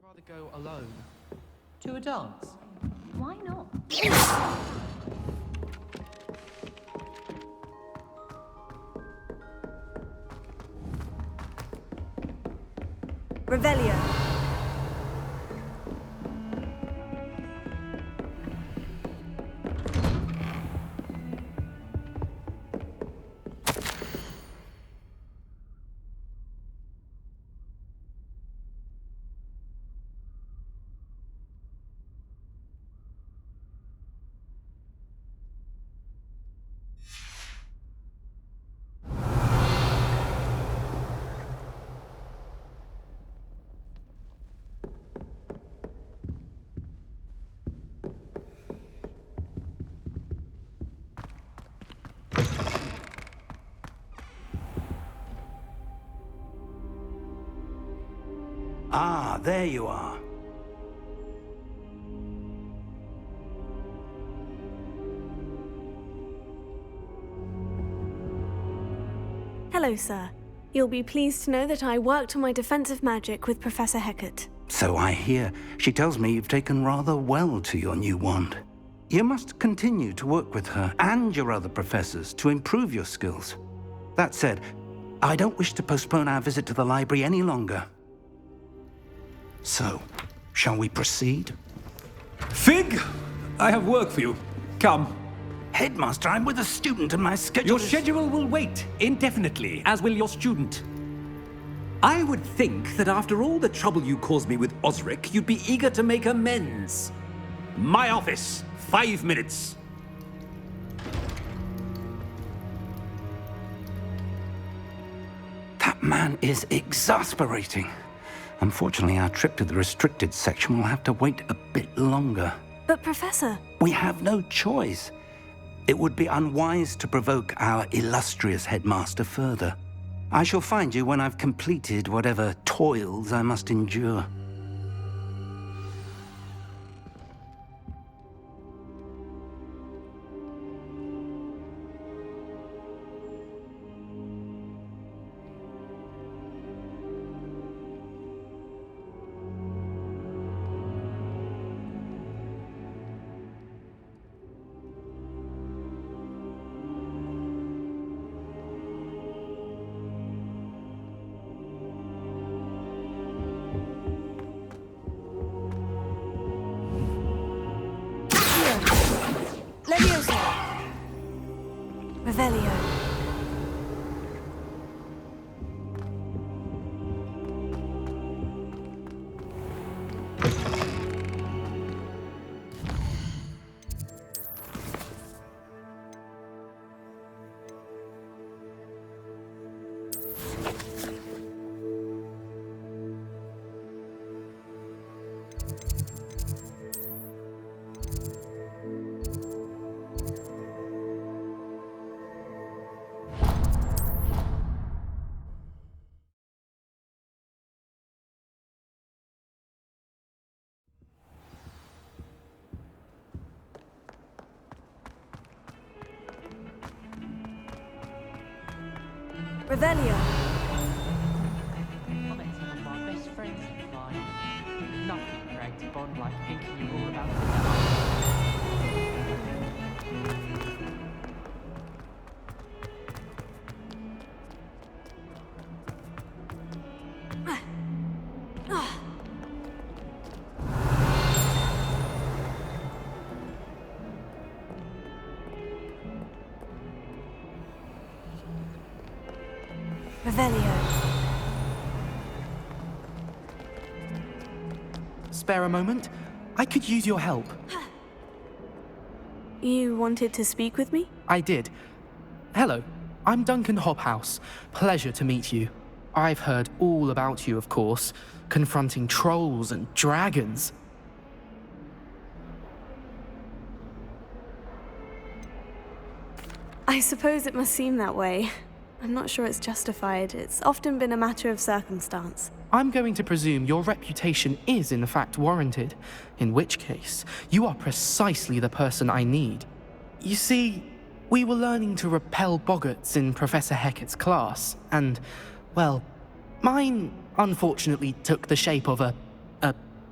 rather go alone. To a dance. Why not? Revelio. Ah, there you are. Hello, sir. You'll be pleased to know that I worked on my defensive magic with Professor Hecat. So I hear. She tells me you've taken rather well to your new wand. You must continue to work with her and your other professors to improve your skills. That said, I don't wish to postpone our visit to the library any longer. So, shall we proceed? Fig! I have work for you. Come. Headmaster, I'm with a student and my schedule Your is... schedule will wait indefinitely, as will your student. I would think that after all the trouble you caused me with Osric, you'd be eager to make amends. My office, 5 minutes. That man is exasperating. Unfortunately, our trip to the restricted section will have to wait a bit longer. But, Professor... We have no choice. It would be unwise to provoke our illustrious headmaster further. I shall find you when I've completed whatever toils I must endure. Leviosa. Revelio. Revelio. I met some of my best friends in mine. Nothing creates a bond like thinking you're all about to Revelio. Spare a moment? I could use your help. You wanted to speak with me? I did. Hello, I'm Duncan Hobhouse. Pleasure to meet you. I've heard all about you, of course, confronting trolls and dragons. I suppose it must seem that way. I'm not sure it's justified. It's often been a matter of circumstance. I'm going to presume your reputation is in fact warranted, in which case, you are precisely the person I need. You see, we were learning to repel boggarts in Professor Hecat's class, and, well, mine unfortunately took the shape of a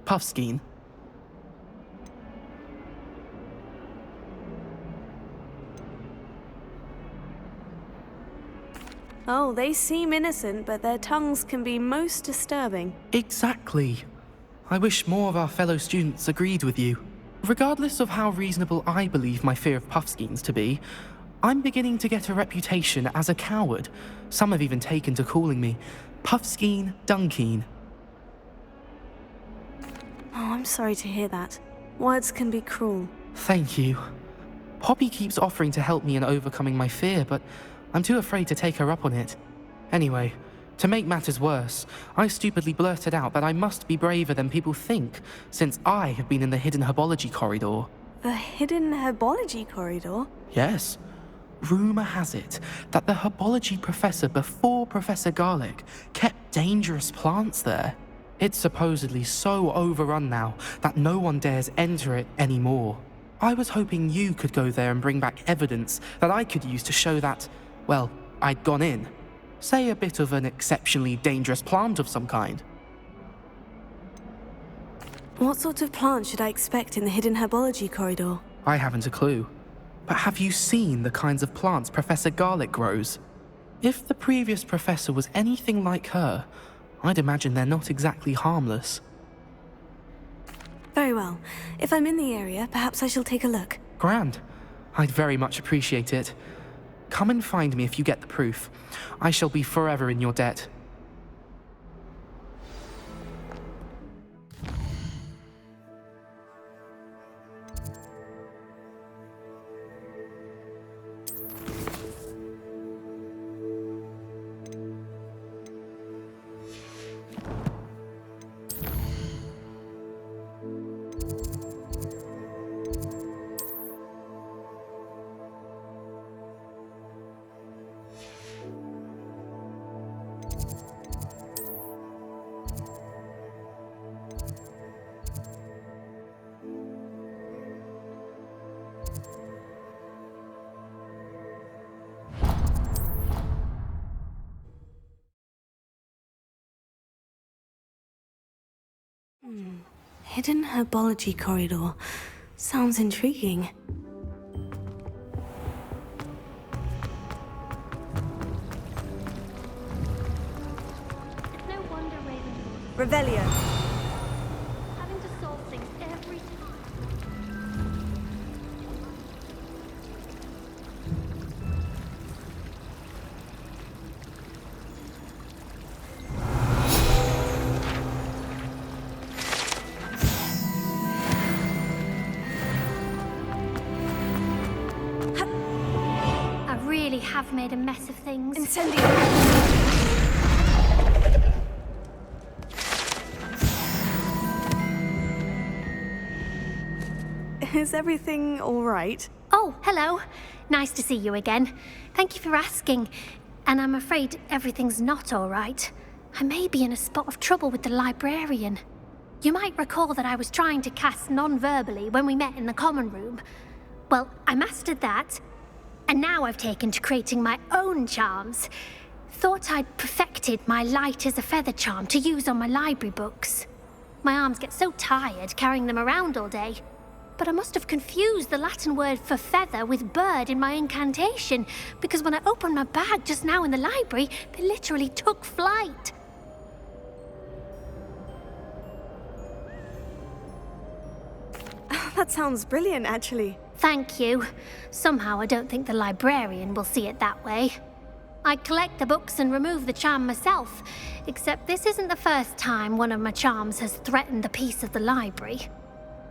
Puffskein. Oh, they seem innocent, but their tongues can be most disturbing. Exactly. I wish more of our fellow students agreed with you. Regardless of how reasonable I believe my fear of Puffskeins to be, I'm beginning to get a reputation as a coward. Some have even taken to calling me Puffskein Dunkeen. Oh, I'm sorry to hear that. Words can be cruel. Thank you. Poppy keeps offering to help me in overcoming my fear, but I'm too afraid to take her up on it. Anyway, to make matters worse, I stupidly blurted out that I must be braver than people think, since I have been in the hidden herbology corridor. The hidden herbology corridor? Yes. Rumour has it that the herbology professor before Professor Garlic kept dangerous plants there. It's supposedly so overrun now that no one dares enter it anymore. I was hoping you could go there and bring back evidence that I could use to show that, well, I'd gone in. Say a bit of an exceptionally dangerous plant of some kind. What sort of plant should I expect in the hidden herbology corridor? I haven't a clue. But have you seen the kinds of plants Professor Garlic grows? If the previous professor was anything like her, I'd imagine they're not exactly harmless. Very well. If I'm in the area, perhaps I shall take a look. Grand. I'd very much appreciate it. Come and find me if you get the proof. I shall be forever in your debt. Hidden herbology corridor. Sounds intriguing. It's no wonder Raven Revelio. having to solve things every time. I really have made a mess of things. Incendio. Is everything all right? Oh, hello. Nice to see you again. Thank you for asking. And I'm afraid everything's not all right. I may be in a spot of trouble with the librarian. You might recall that I was trying to cast non-verbally when we met in the common room. Well, I mastered that. And now I've taken to creating my own charms. Thought I'd perfected my light as a feather charm to use on my library books. My arms get so tired carrying them around all day. But I must have confused the Latin word for feather with bird in my incantation, because when I opened my bag just now in the library, they literally took flight. That sounds brilliant, actually. Thank you. Somehow I don't think the librarian will see it that way. I'd collect the books and remove the charm myself, except this isn't the first time one of my charms has threatened the peace of the library.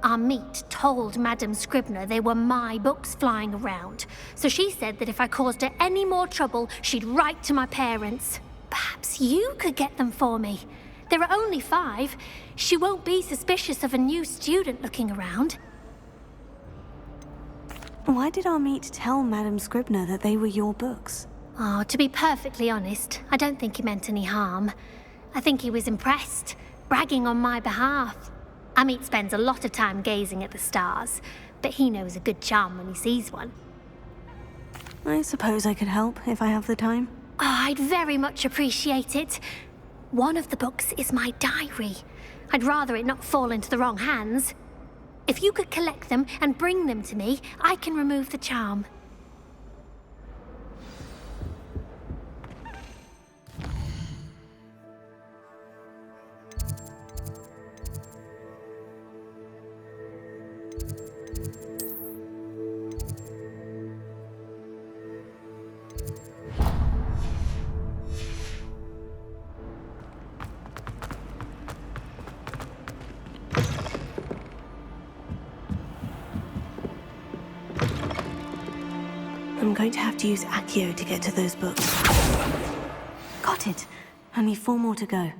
Our meet told Madame Scribner they were my books flying around, so she said that if I caused her any more trouble, she'd write to my parents. Perhaps you could get them for me. There are only 5. She won't be suspicious of a new student looking around. Why did our meet tell Madame Scribner that they were your books? Oh, to be perfectly honest, I don't think he meant any harm. I think he was impressed, bragging on my behalf. Amit spends a lot of time gazing at the stars, but he knows a good charm when he sees one. I suppose I could help if I have the time. Oh, I'd very much appreciate it. One of the books is my diary. I'd rather it not fall into the wrong hands. If you could collect them and bring them to me, I can remove the charm. I'm going to have to use Accio to get to those books. Got it. Only 4 more to go.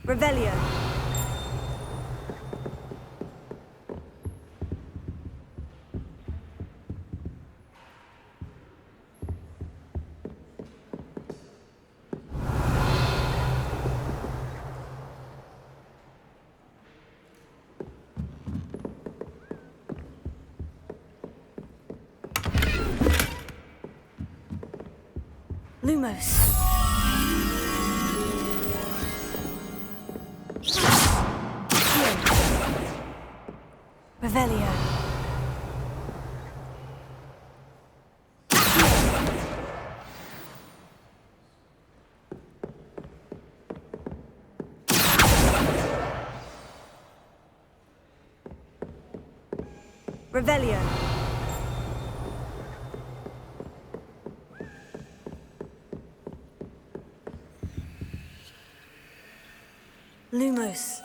Revelio. Lumos. Revelio. Revelio. Lumos.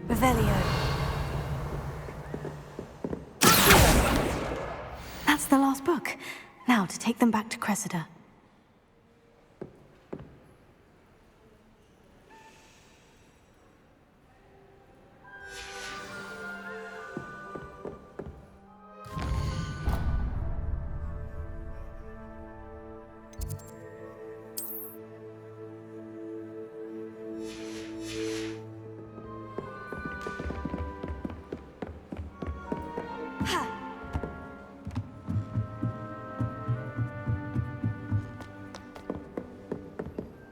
Revelio. That's the last book. Now to take them back to Cressida.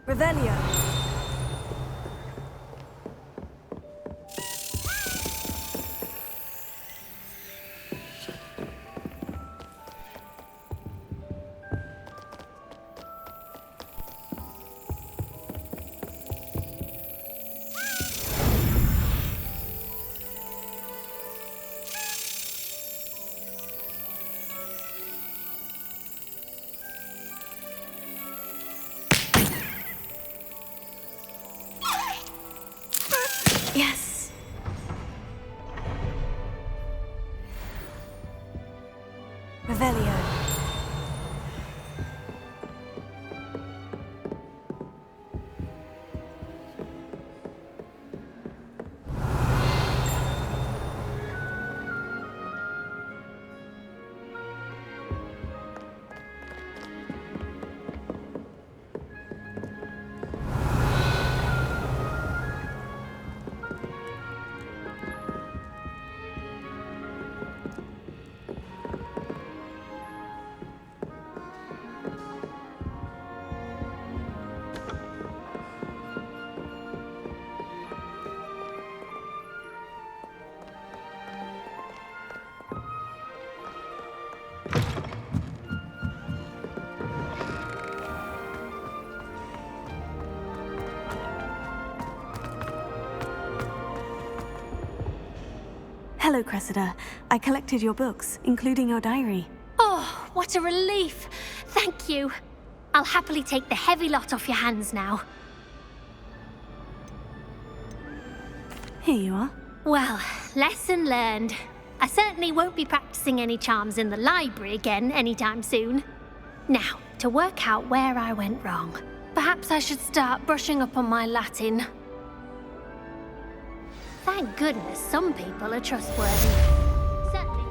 Revelio. Yes. Revelio. Hello, Cressida. I collected your books, including your diary. Oh, what a relief. Thank you. I'll happily take the heavy lot off your hands now. Here you are. Well, lesson learned. I certainly won't be practicing any charms in the library again anytime soon. Now, to work out where I went wrong. Perhaps I should start brushing up on my Latin. Thank goodness some people are trustworthy. Certainly.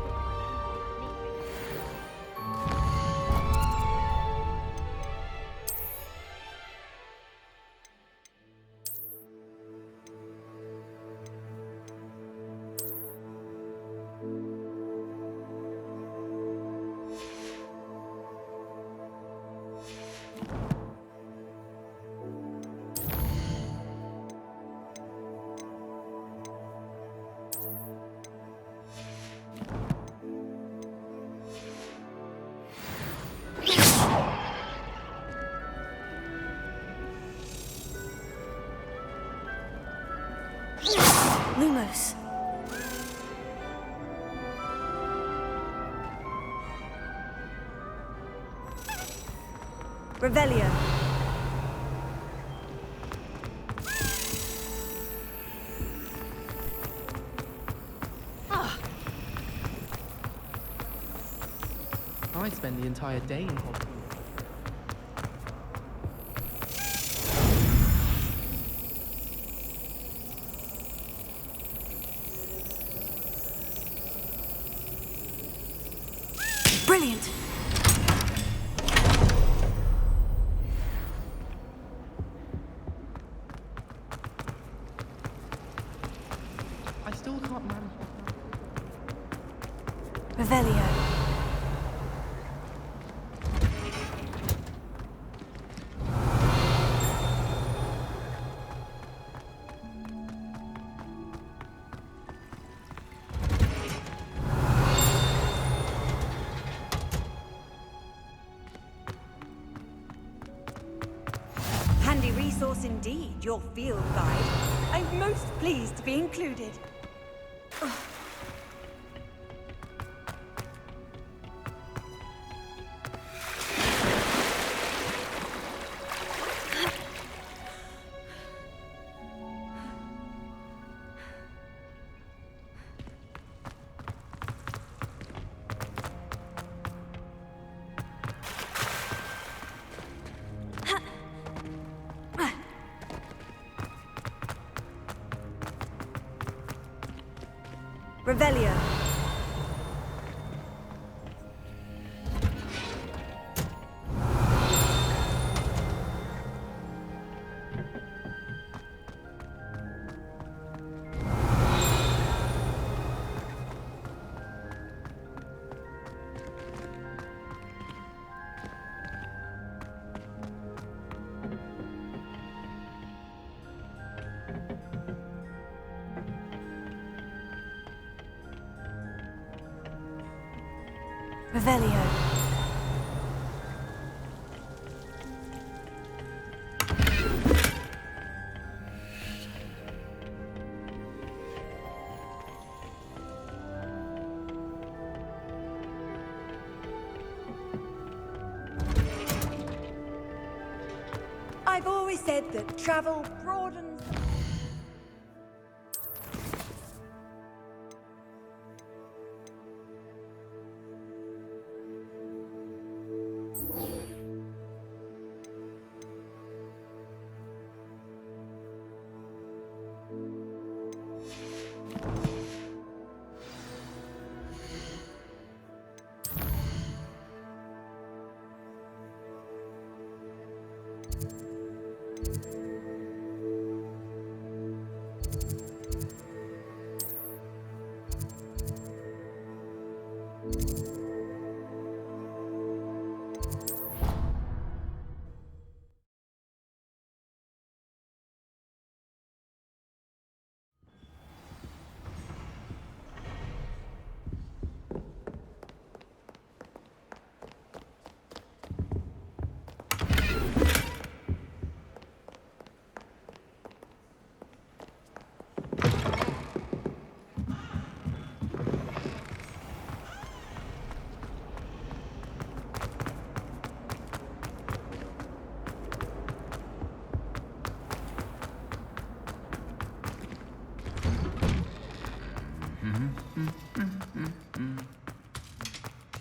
Lumos. Revelio. I spend the entire day in Hogwarts. Brilliant. I still can't manage. Revelio. Handy resource indeed, your field guide. I'm most pleased to be included. Revelio. Revelio. I've always said that travel broadens.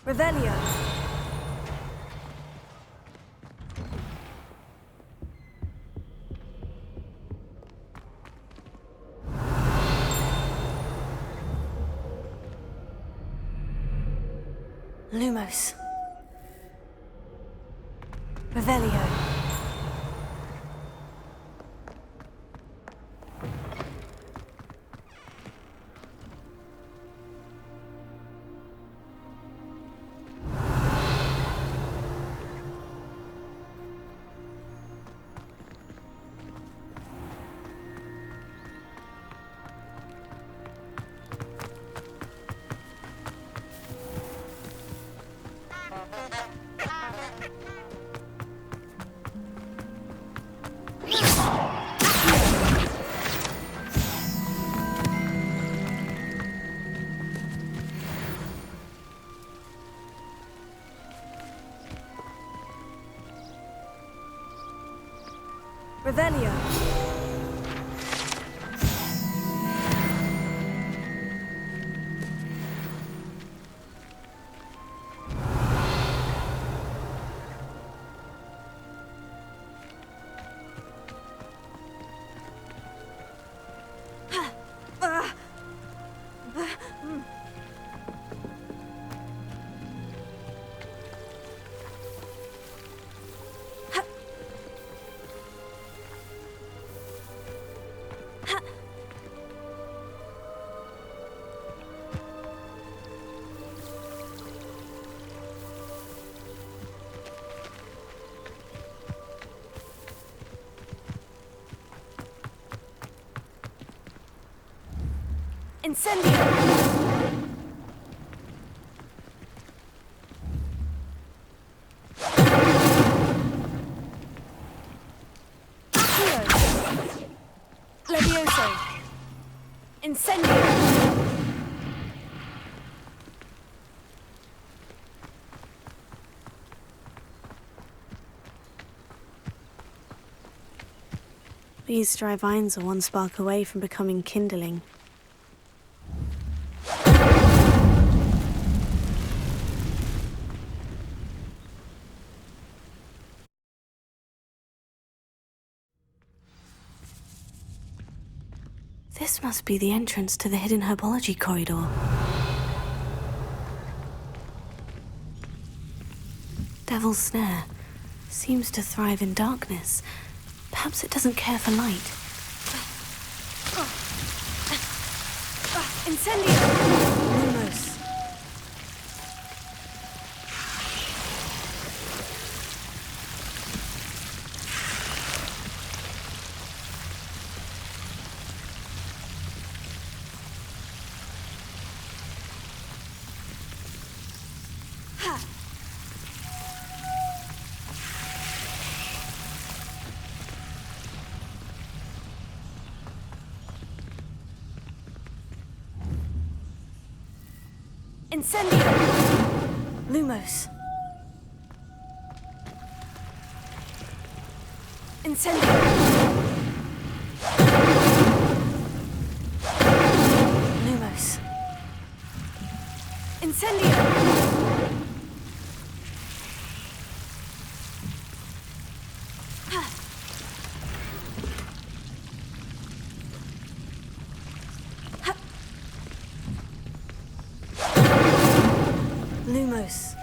Revelio. Lumos. Revelio. Revelio. Incendio! Accio! Levioso! Incendio! These dry vines are one spark away from becoming kindling. This must be the entrance to the hidden herbology corridor. Devil's Snare seems to thrive in darkness. Perhaps it doesn't care for light. Incendio! Lumos. Incendio! Lumos. Incendio! Lumos. Incendio! Lumos.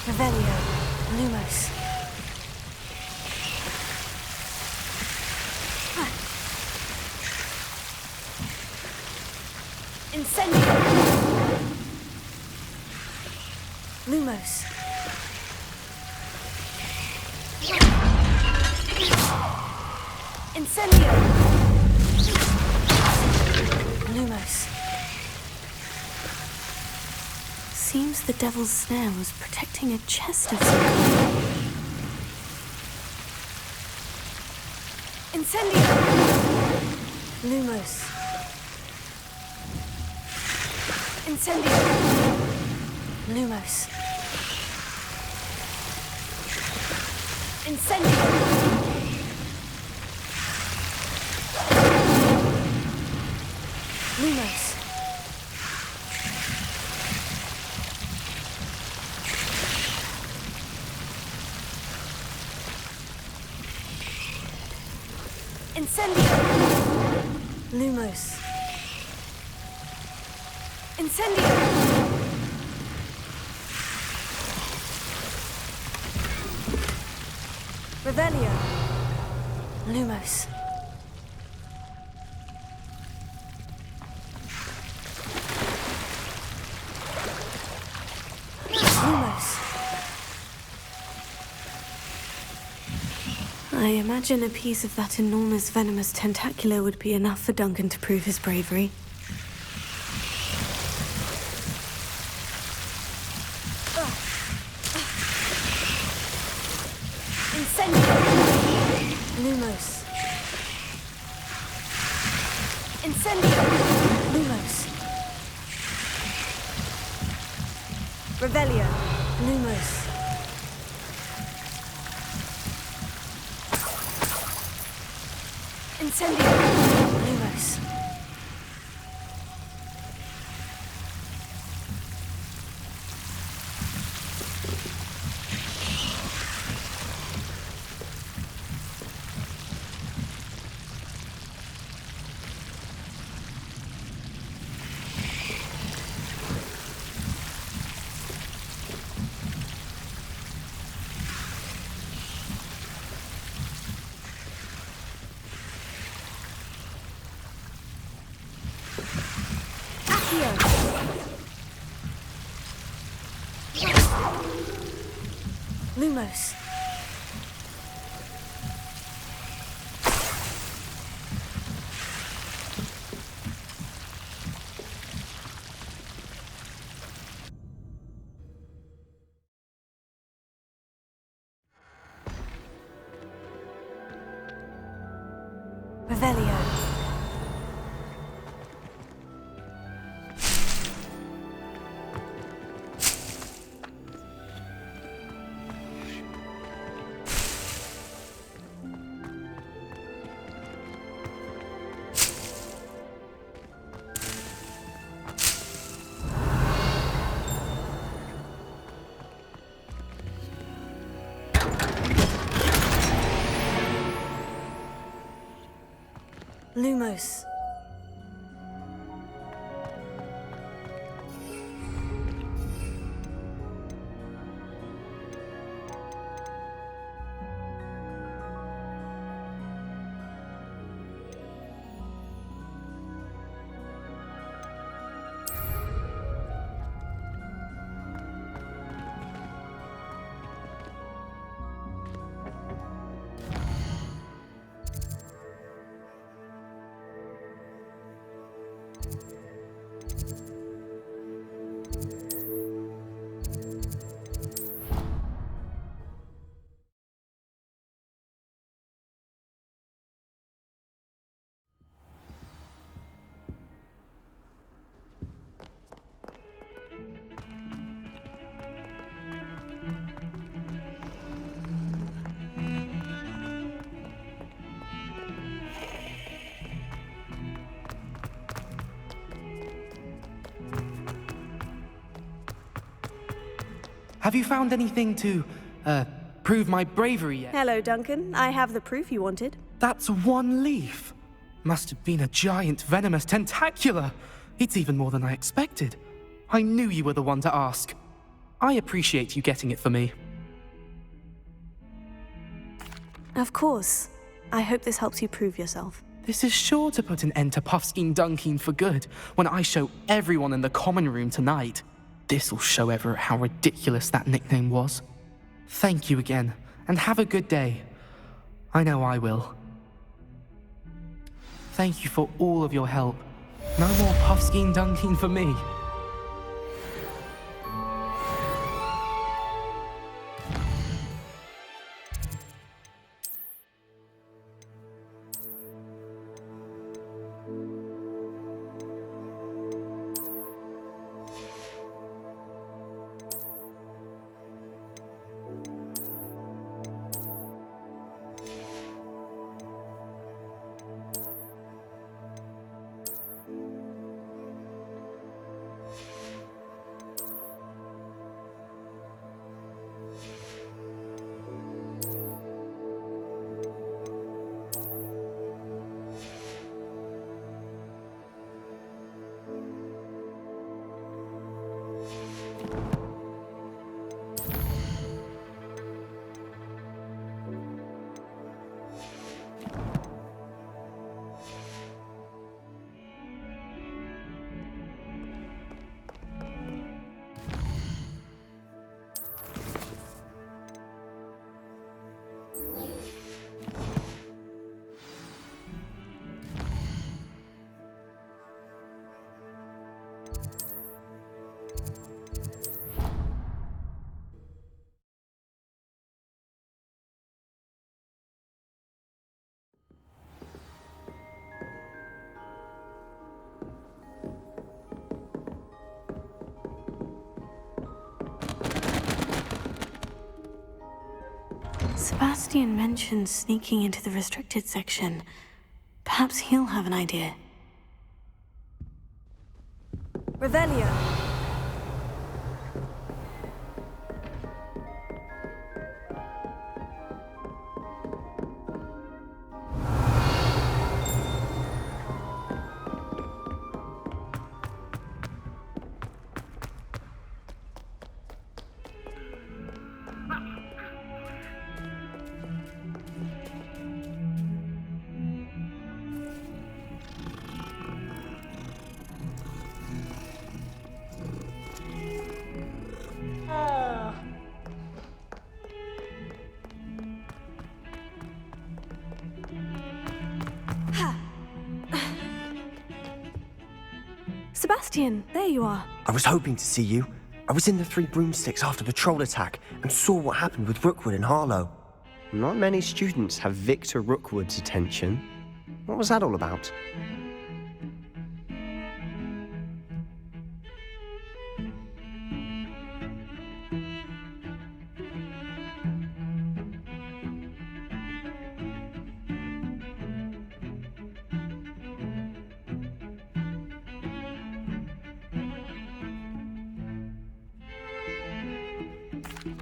Revelio. Lumos. Incendio. Lumos. Incendio! Lumos. Seems the Devil's Snare was protecting a chest of some kind. Incendio! Lumos. Incendio! Lumos. Incendio! Lumos. Incendio! Lumos. Incendio! Revelio. Lumos. Lumos. I imagine a piece of that enormous venomous tentacular would be enough for Duncan to prove his bravery. Incendio! Lumos. Incendio! Lumos. Revelio. Lumos. Incendio! Lumos. Lumos. Revelio. Lumos. Have you found anything to, prove my bravery yet? Hello, Duncan. I have the proof you wanted. That's one leaf. Must have been a giant venomous tentacula. It's even more than I expected. I knew you were the one to ask. I appreciate you getting it for me. Of course. I hope this helps you prove yourself. This is sure to put an end to Puffskein Dunkeen for good when I show everyone in the common room tonight. This'll show Everett how ridiculous that nickname was. Thank you again, and have a good day. I know I will. Thank you for all of your help. No more Puffskein Dunkeen for me. Sebastian mentioned sneaking into the restricted section. Perhaps he'll have an idea. Revelio. Sebastian, there you are. I was hoping to see you. I was in the Three Broomsticks after the troll attack and saw what happened with Rookwood and Harlow. Not many students have Victor Rookwood's attention. What was that all about?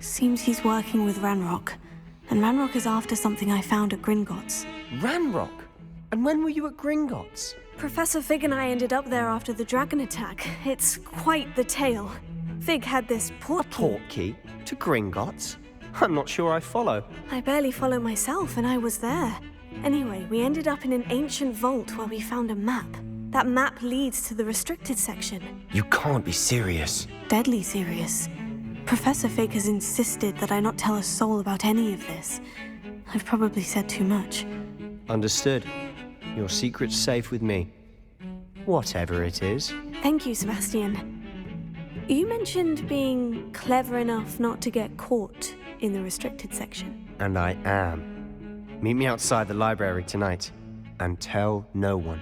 Seems he's working with Ranrock. And Ranrock is after something I found at Gringotts. Ranrock? And when were you at Gringotts? Professor Fig and I ended up there after the dragon attack. It's quite the tale. Fig had this port key. Port key? To Gringotts? I'm not sure I follow. I barely follow myself, and I was there. Anyway, we ended up in an ancient vault where we found a map. That map leads to the restricted section. You can't be serious. Deadly serious. Professor Fig has insisted that I not tell a soul about any of this. I've probably said too much. Understood. Your secret's safe with me. Whatever it is. Thank you, Sebastian. You mentioned being clever enough not to get caught in the restricted section. And I am. Meet me outside the library tonight. And tell no one.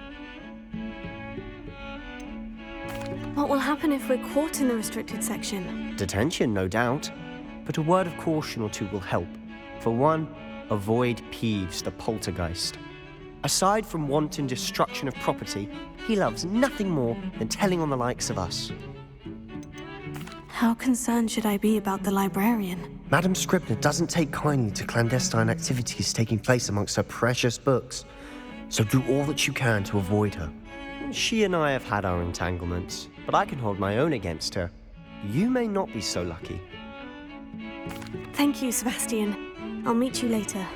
What will happen if we're caught in the restricted section? Detention, no doubt. But a word of caution or two will help. For one, avoid Peeves, the poltergeist. Aside from wanton destruction of property, he loves nothing more than telling on the likes of us. How concerned should I be about the librarian? Madame Scribner doesn't take kindly to clandestine activities taking place amongst her precious books. So do all that you can to avoid her. She and I have had our entanglements, but I can hold my own against her. You may not be so lucky. Thank you, Sebastian. I'll meet you later.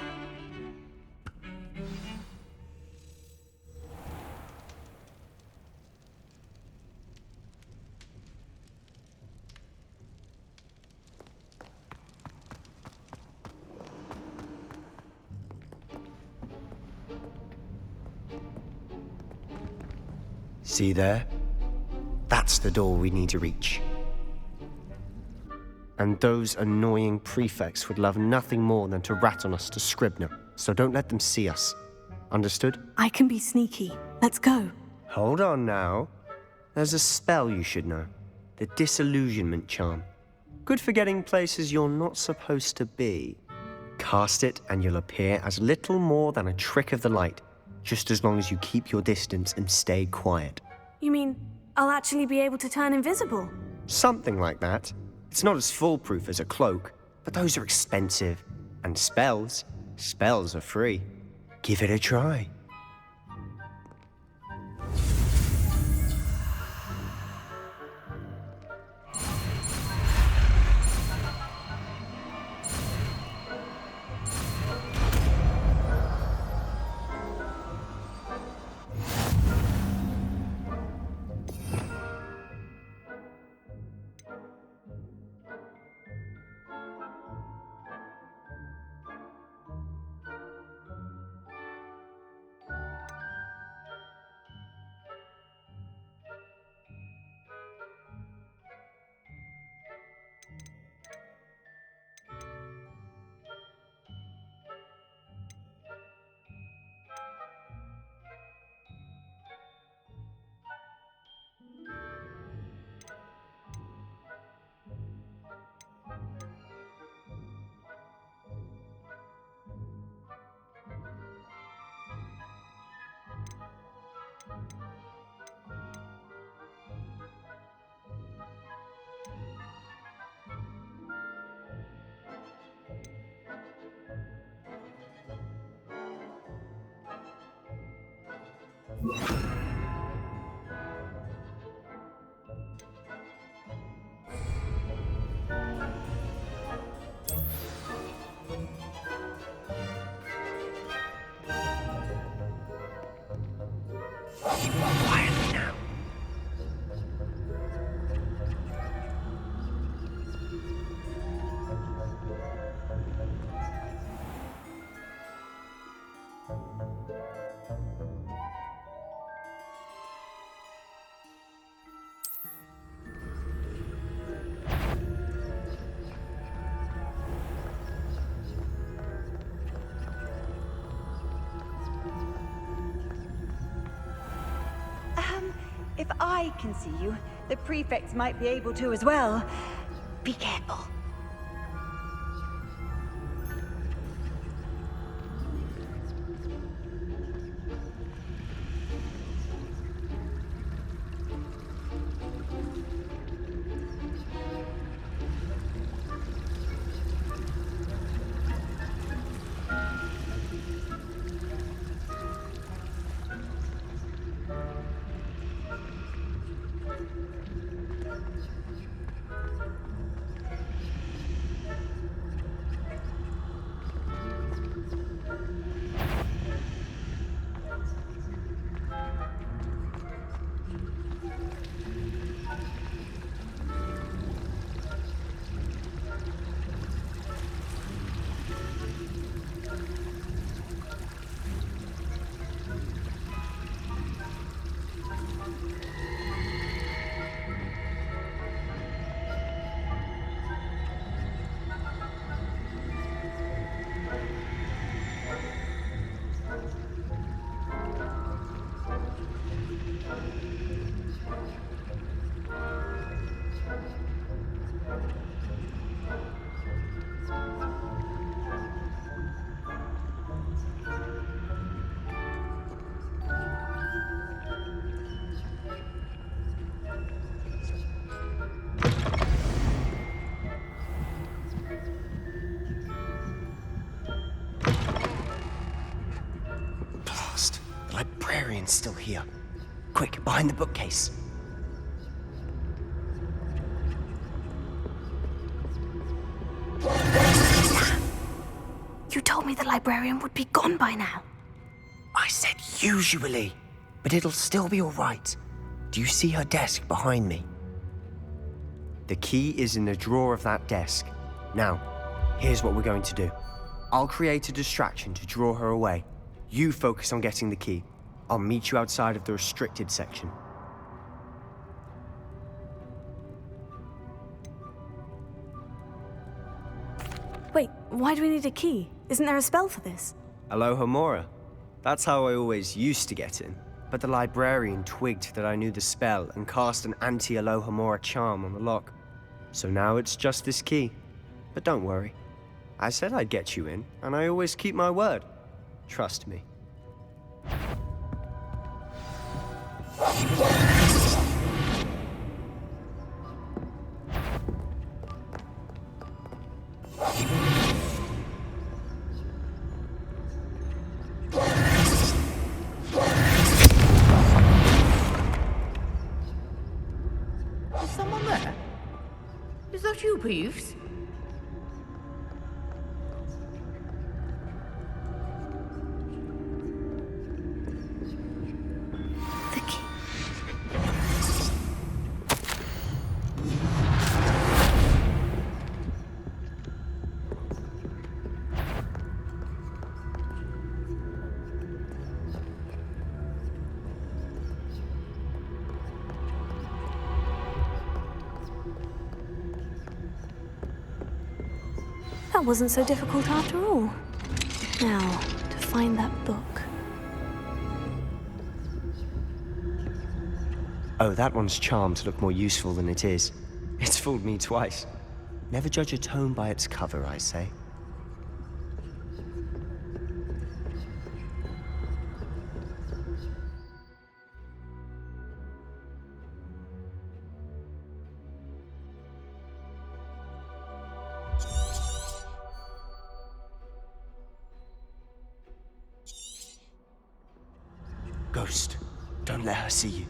See there? That's the door we need to reach. And those annoying prefects would love nothing more than to rat on us to Scribner, so don't let them see us. Understood? I can be sneaky. Let's go. Hold on now. There's a spell you should know. The Disillusionment Charm. Good for getting places you're not supposed to be. Cast it and you'll appear as little more than a trick of the light, just as long as you keep your distance and stay quiet. You mean I'll actually be able to turn invisible? Something like that. It's not as foolproof as a cloak, but those are expensive. And spells are free. Give it a try. Quietly now. If I can see you, the prefects might be able to as well. Be careful. The librarian's still here. Quick, behind the bookcase. You told me the librarian would be gone by now. I said usually, but it'll still be all right. Do you see her desk behind me? The key is in the drawer of that desk. Now, here's what we're going to do. I'll create a distraction to draw her away. You focus on getting the key. I'll meet you outside of the restricted section. Wait, why do we need a key? Isn't there a spell for this? Alohomora. That's how I always used to get in. But the librarian twigged that I knew the spell and cast an anti-Alohomora charm on the lock. So now it's just this key. But don't worry. I said I'd get you in, and I always keep my word. Trust me. Is someone there? Is that you, Peeves? The key. That wasn't so difficult after all. Now, to find that book. Oh, that one's charmed to look more useful than it is. It's fooled me twice. Never judge a tome by its cover, I say. Ghost, Don't let her see you.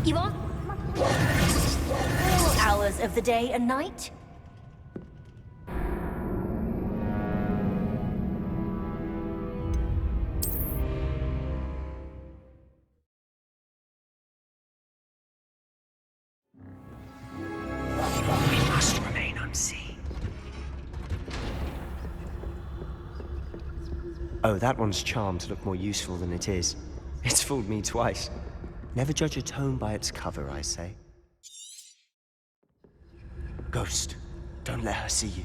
You on? All hours of the day and night? We must remain unseen. Oh, that one's charmed to look more useful than it is. It's fooled me twice. Never judge a tome by its cover, I say. Ghost, don't let her see you.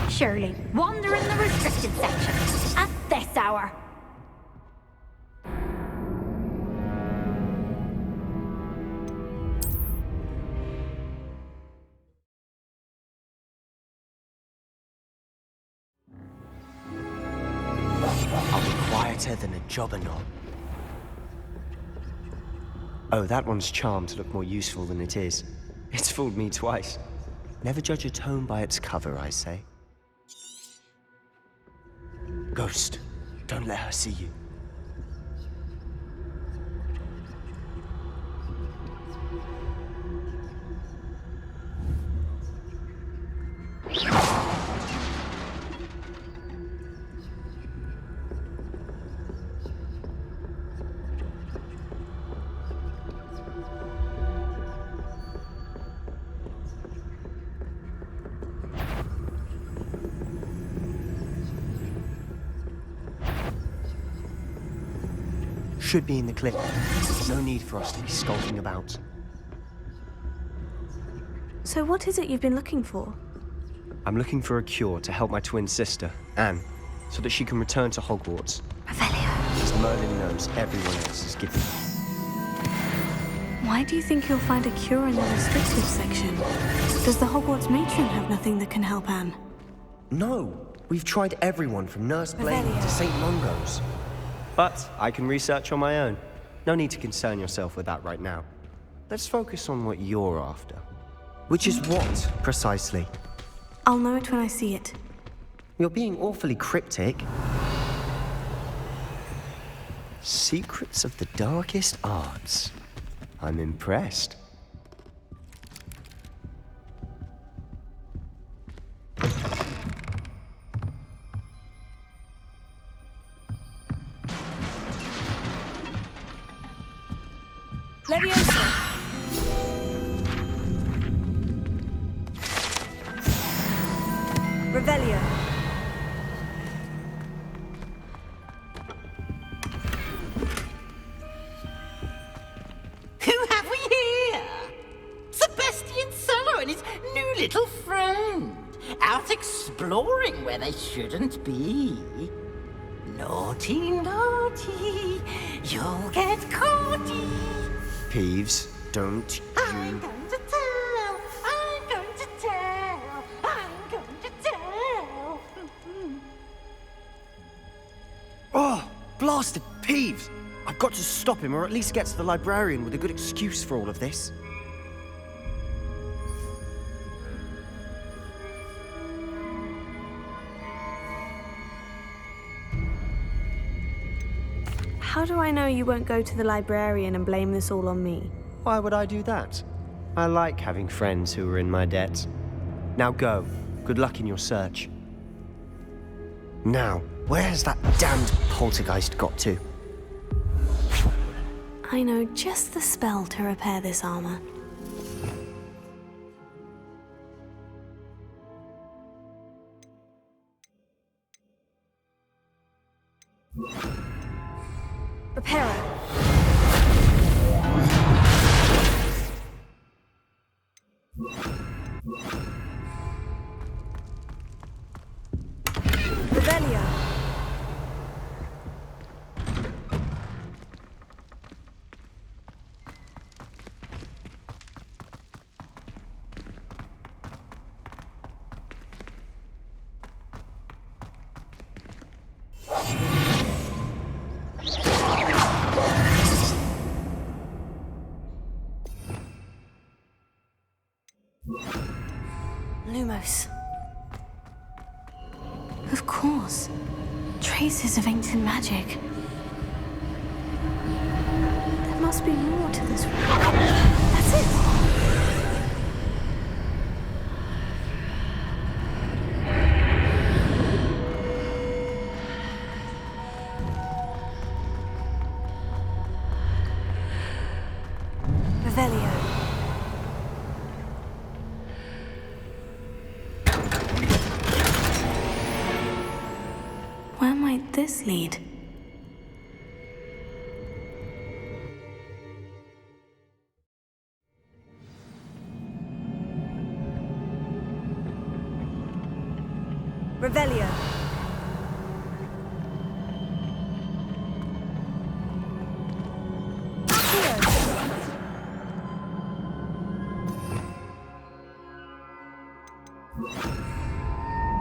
Surely, wander in the restricted section at this hour. I'll be quieter than a jobberknoll. Oh, that one's charmed to look more useful than it is. It's fooled me twice. Never judge a tome by its cover, I say. Ghost, don't let her see you. Should be in the cliff. No need for us to be skulking about. So what is it you've been looking for? I'm looking for a cure to help my twin sister, Anne, so that she can return to Hogwarts. Revelio. As Merlin knows everyone else is given. Why do you think you'll find a cure in the restricted section? Does the Hogwarts matron have nothing that can help Anne? No, we've tried everyone from Nurse Blaine to St. Mungo's. But I can research on my own. No need to concern yourself with that right now. Let's focus on what you're after. Which is what, precisely? I'll know it when I see it. You're being awfully cryptic. Secrets of the darkest arts. I'm impressed. Leviosa! Revelio. Who have we here? Sebastian Solo and his new little friend. Out exploring where they shouldn't be. Naughty, naughty. You'll get caughty. Peeves, don't I'm you... going to tell. I'm going to tell. I'm going to tell. Oh, blasted Peeves! I've got to stop him, or at least get to the librarian with a good excuse for all of this. How do I know you won't go to the librarian and blame this all on me? Why would I do that? I like having friends who are in my debt. Now go. Good luck in your search. Now, where has that damned poltergeist got to? I know just the spell to repair this armor. Reparo. Revelio. Lumos. Of course. Traces of ancient magic. There must be more to this room. That's it! Revelio. Where might this lead? Revelio.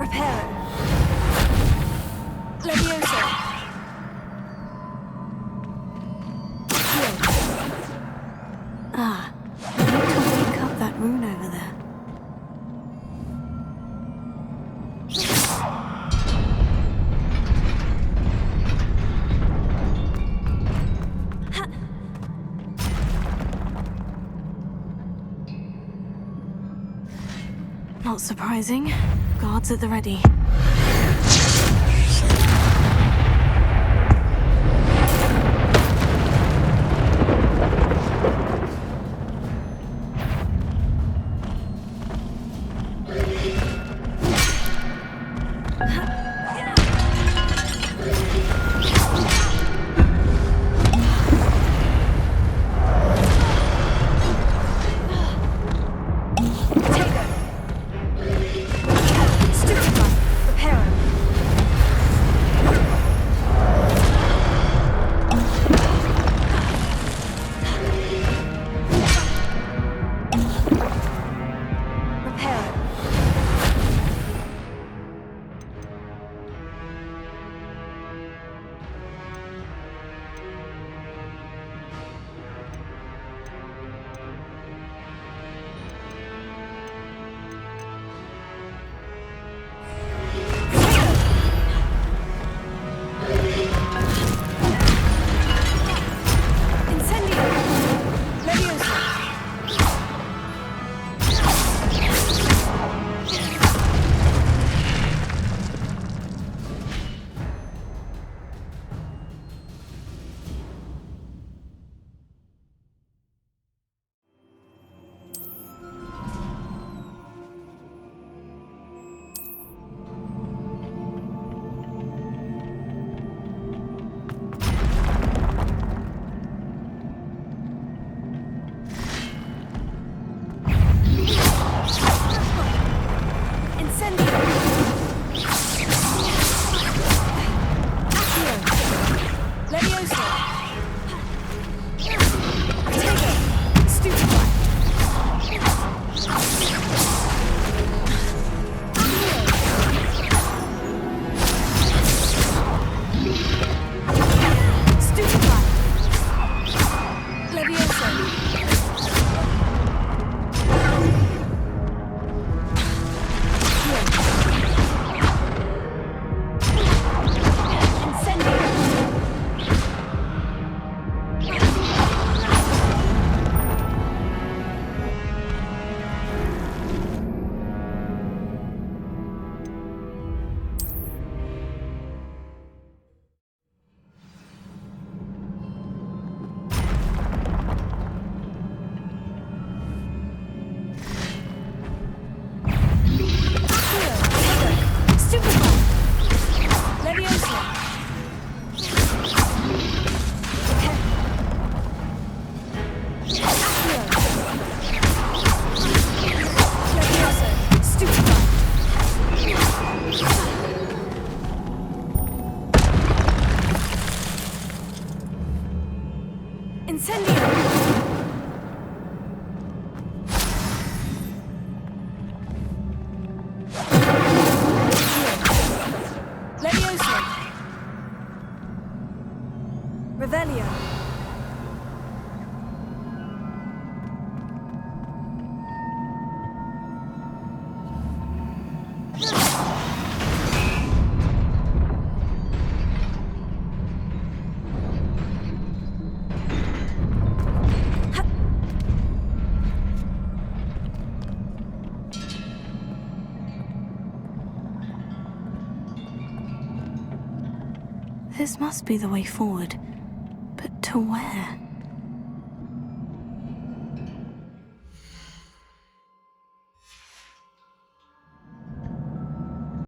Reparo. Leviosa. Ah, I need to wake up that rune over there. Not surprising. Guards at the ready. Stupefy. Reparo. Incendio! Levioso! Revelio! This must be the way forward. But to where?